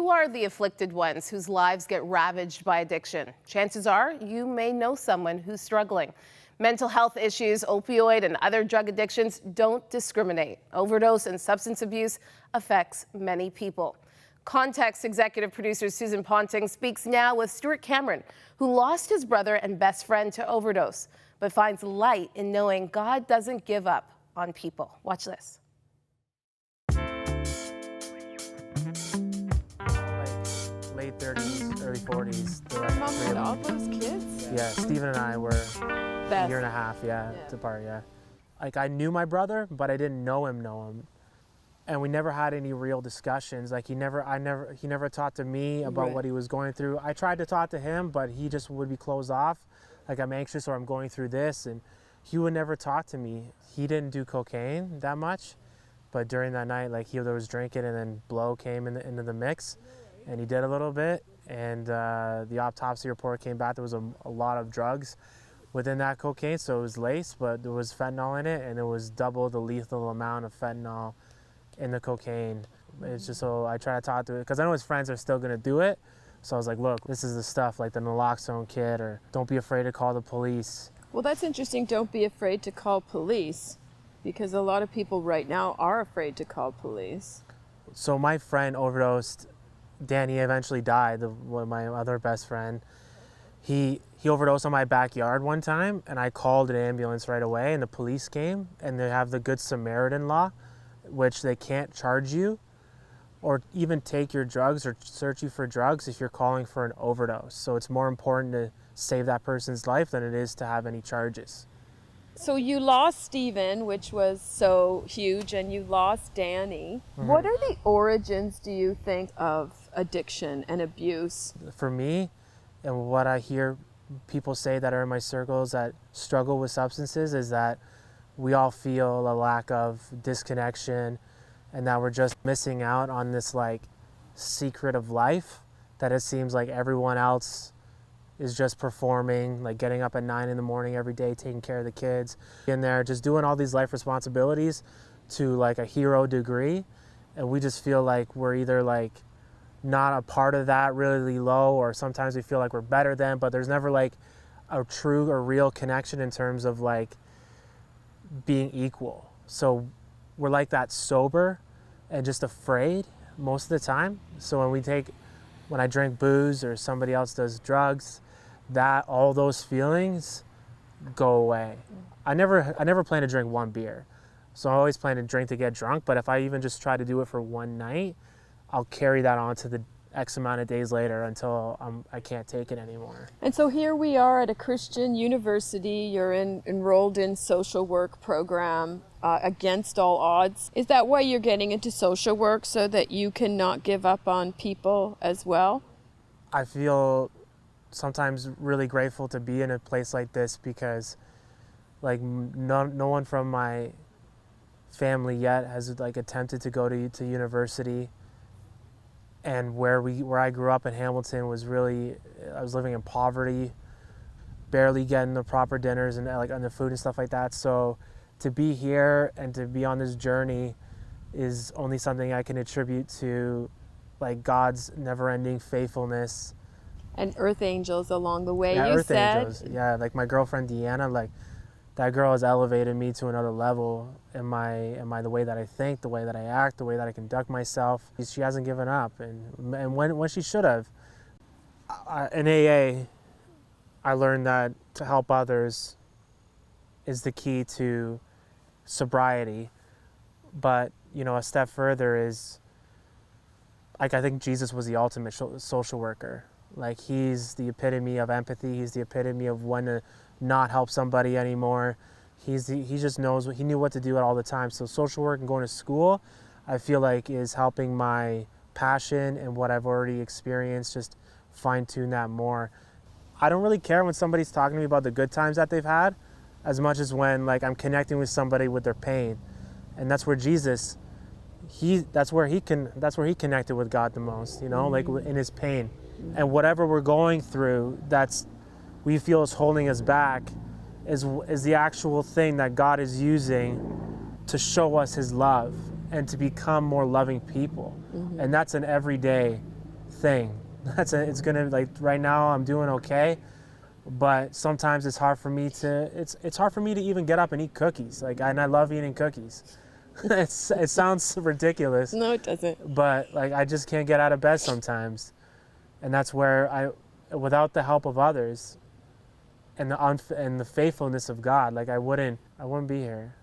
Who are the afflicted ones whose lives get ravaged by addiction? Chances are you may know someone who's struggling. Mental health issues, opioid and other drug addictions don't discriminate. Overdose and substance abuse affects many people. Context executive producer Susan Ponting speaks now with Stewart Cameron, who lost his brother and best friend to overdose, but finds light in knowing God doesn't give up on people. Watch this. Late 30s, early 40s. Mom had all those kids? Yeah, Steven and I were a year and a half, apart, yeah. Like, I knew my brother, but I didn't know him. And we never had any real discussions. Like, he never talked to me about what he was going through. I tried to talk to him, but he just would be closed off. Like, I'm anxious or I'm going through this, and he would never talk to me. He didn't do cocaine that much, but during that night, like, there was drinking, and then blow came into the mix. And he did a little bit, and the autopsy report came back. There was a lot of drugs within that cocaine, so it was laced, but there was fentanyl in it, and it was double the lethal amount of fentanyl in the cocaine. It's just, so I try to talk to it, because I know his friends are still gonna do it. So I was like, look, this is the stuff like the naloxone kit, or don't be afraid to call the police. Well, that's interesting, don't be afraid to call police, because a lot of people right now are afraid to call police. So my friend overdosed. Danny eventually died, my other best friend. He overdosed on my backyard one time, and I called an ambulance right away, and the police came, and they have the Good Samaritan Law, which they can't charge you or even take your drugs or search you for drugs if you're calling for an overdose. So it's more important to save that person's life than it is to have any charges. So you lost Steven, which was so huge, and you lost Danny. Mm-hmm. What are the origins, do you think, of addiction and abuse? For me, and what I hear people say that are in my circles that struggle with substances, is that we all feel a lack of disconnection, and that we're just missing out on this like secret of life that it seems like everyone else is just performing, like getting up at 9 in the morning every day, taking care of the kids, in there, just doing all these life responsibilities to like a hero degree. And we just feel like we're either like not a part of that, really low, or sometimes we feel like we're better than, but there's never like a true or real connection in terms of like being equal. So we're like that sober and just afraid most of the time. So when I drink booze or somebody else does drugs, that all those feelings go away. I never plan to drink one beer. So I always plan to drink to get drunk, but if I even just try to do it for one night, I'll carry that on to the X amount of days later until I can't take it anymore. And so here we are at a Christian university. You're enrolled in social work program against all odds. Is that why you're getting into social work, so that you cannot give up on people as well? I feel sometimes really grateful to be in a place like this, because like no one from my family yet has like attempted to go to university. And where I grew up in Hamilton was really, I was living in poverty, barely getting the proper dinners and like on the food and stuff like that. So to be here and to be on this journey is only something I can attribute to like God's never-ending faithfulness. And earth angels along the way, yeah, you earth said. Angels. Yeah, like my girlfriend Deanna, like that girl has elevated me to another level in my the way that I think, the way that I act, the way that I conduct myself. She hasn't given up, and when she should have. In AA, I learned that to help others is the key to sobriety. But a step further is, like, I think Jesus was the ultimate social worker. Like, he's the epitome of empathy. He's the epitome of when to not help somebody anymore. He just knows he knew what to do at all the time. So social work and going to school, I feel like, is helping my passion and what I've already experienced, just fine tune that more. I don't really care when somebody's talking to me about the good times that they've had, as much as when like I'm connecting with somebody with their pain. And that's where Jesus, that's where he connected with God the most, like in his pain. And whatever we're going through we feel is holding us back is the actual thing that God is using to show us his love and to become more loving people. Mm-hmm. And that's an everyday thing. It's gonna, like, right now I'm doing okay, but sometimes it's hard for me to it's hard for me to even get up and eat cookies. Like, and I love eating cookies. It sounds ridiculous. No, it doesn't. But like, I just can't get out of bed sometimes, and that's where without the help of others and the faithfulness of God, like, I wouldn't be here.